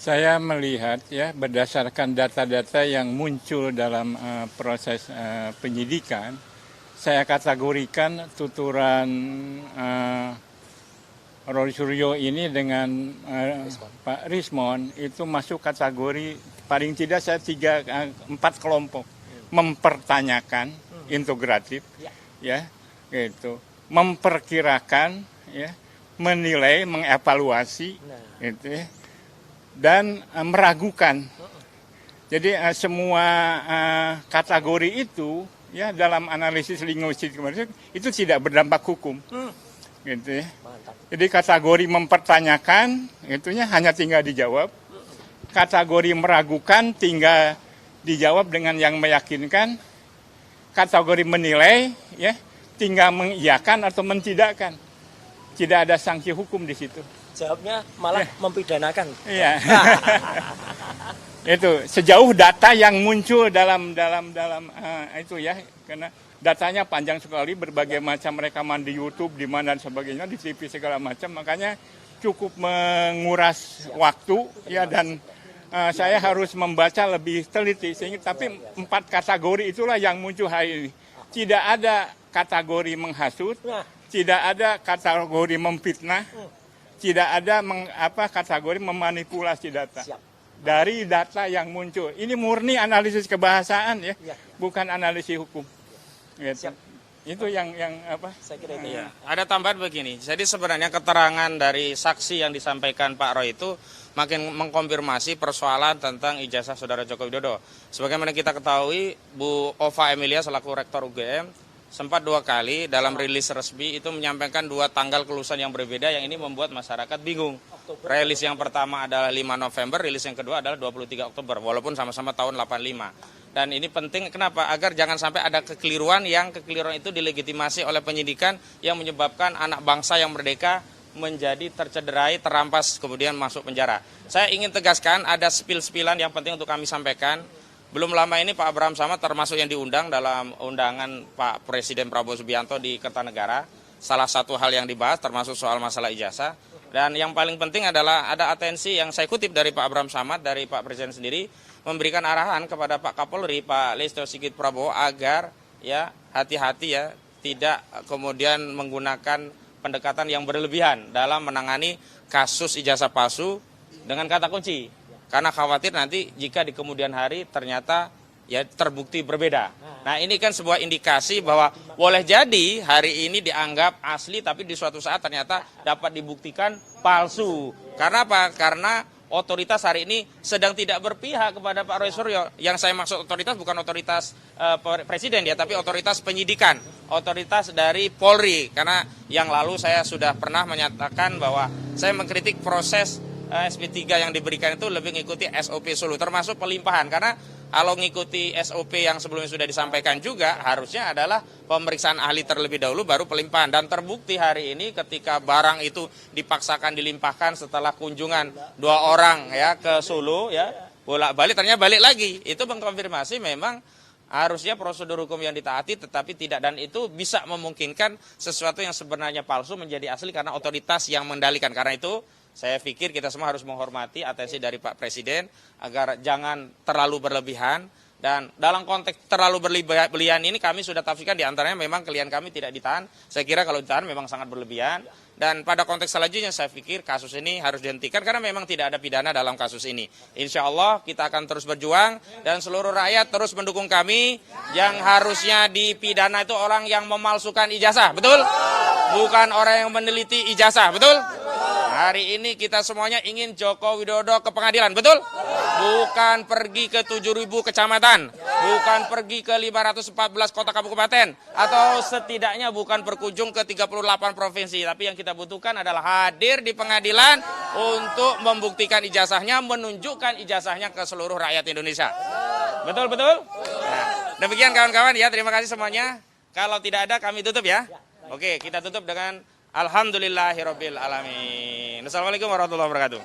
Saya melihat ya berdasarkan data-data yang muncul dalam proses penyidikan, saya kategorikan tuturan Roy Suryo ini dengan Pak Rismon itu masuk kategori paling tidak saya 4 kelompok mempertanyakan integratif ya gitu, memperkirakan ya, menilai, mengevaluasi gitu ya, dan meragukan. Jadi semua kategori itu ya dalam analisis linguistik itu tidak berdampak hukum. Gitu ya. Jadi kategori mempertanyakan itunya hanya tinggal dijawab. Kategori meragukan tinggal dijawab dengan yang meyakinkan. Kategori menilai ya tinggal mengiyakan atau mentidakkan. Tidak ada sanksi hukum di situ. Jawabnya malah mempidanakan. Iya. Itu sejauh data yang muncul dalam itu ya, karena datanya panjang sekali, berbagai macam rekaman di YouTube, di mana dan sebagainya, di TV segala macam, makanya cukup menguras waktu ya, dan saya harus membaca lebih teliti sehingga, tapi 4 kategori itulah yang muncul hari ini. Tidak ada kategori menghasut, tidak ada kategori memfitnah, tidak ada kategori memanipulasi data. Dari data yang muncul. Ini murni analisis kebahasaan ya, bukan analisis hukum. Gitu. Itu yang saya kira itu. Ada tambahan begini. Jadi sebenarnya keterangan dari saksi yang disampaikan Pak Roy itu makin mengkonfirmasi persoalan tentang ijazah Saudara Joko Widodo. Sebagaimana kita ketahui, Bu Ova Emilia selaku Rektor UGM sempat 2 kali dalam rilis resmi itu menyampaikan 2 tanggal kelulusan yang berbeda, yang ini membuat masyarakat bingung. Rilis yang pertama adalah 5 November, rilis yang kedua adalah 23 Oktober, walaupun sama-sama tahun 85. Dan ini penting, kenapa? Agar jangan sampai ada kekeliruan itu dilegitimasi oleh penyidikan yang menyebabkan anak bangsa yang merdeka menjadi tercederai, terampas, kemudian masuk penjara. Saya ingin tegaskan ada spill-spillan yang penting untuk kami sampaikan. Belum lama ini Pak Abraham Samad termasuk yang diundang dalam undangan Pak Presiden Prabowo Subianto di Kertanegara. Salah satu hal yang dibahas termasuk soal masalah ijazah. Dan yang paling penting adalah ada atensi yang saya kutip dari Pak Abraham Samad, dari Pak Presiden sendiri, memberikan arahan kepada Pak Kapolri, Pak Listio Sigit Prabowo, agar ya hati-hati ya, tidak kemudian menggunakan pendekatan yang berlebihan dalam menangani kasus ijazah palsu dengan kata kunci. Karena khawatir nanti jika di kemudian hari ternyata ya terbukti berbeda. Nah, ini kan sebuah indikasi bahwa boleh jadi hari ini dianggap asli tapi di suatu saat ternyata dapat dibuktikan palsu. Karena apa? Karena otoritas hari ini sedang tidak berpihak kepada Pak Roy Suryo. Yang saya maksud otoritas bukan otoritas presiden ya, tapi otoritas penyidikan, otoritas dari Polri. Karena yang lalu saya sudah pernah menyatakan bahwa saya mengkritik proses SP3 yang diberikan itu lebih mengikuti SOP Solo, termasuk pelimpahan. Karena kalau mengikuti SOP yang sebelumnya sudah disampaikan juga, harusnya adalah pemeriksaan ahli terlebih dahulu baru pelimpahan. Dan terbukti hari ini ketika barang itu dipaksakan dilimpahkan setelah kunjungan 2 orang ya ke Solo ya, bolak-balik ternyata balik lagi. Itu mengkonfirmasi memang harusnya prosedur hukum yang ditaati, tetapi tidak, dan itu bisa memungkinkan sesuatu yang sebenarnya palsu menjadi asli karena otoritas yang mengendalikan. Karena itu saya pikir kita semua harus menghormati atensi dari Pak Presiden agar jangan terlalu berlebihan. Dan dalam konteks terlalu berlebihan ini kami sudah tafsirkan, diantaranya memang klien kami tidak ditahan. Saya kira kalau ditahan memang sangat berlebihan. Dan pada konteks selanjutnya saya pikir kasus ini harus dihentikan karena memang tidak ada pidana dalam kasus ini. Insya Allah kita akan terus berjuang dan seluruh rakyat terus mendukung kami. Yang harusnya dipidana itu orang yang memalsukan ijazah, betul? Bukan orang yang meneliti ijazah, betul? Hari ini kita semuanya ingin Joko Widodo ke pengadilan, betul? Bukan pergi ke 7.000 kecamatan, bukan pergi ke 514 kota kabupaten, atau setidaknya bukan berkunjung ke 38 provinsi. Tapi yang kita butuhkan adalah hadir di pengadilan untuk membuktikan ijazahnya, menunjukkan ijazahnya ke seluruh rakyat Indonesia. Betul-betul? Nah, demikian kawan-kawan ya, terima kasih semuanya. Kalau tidak ada kami tutup ya. Oke, kita tutup dengan Alhamdulillahirabbil alamin. Assalamualaikum warahmatullahi wabarakatuh.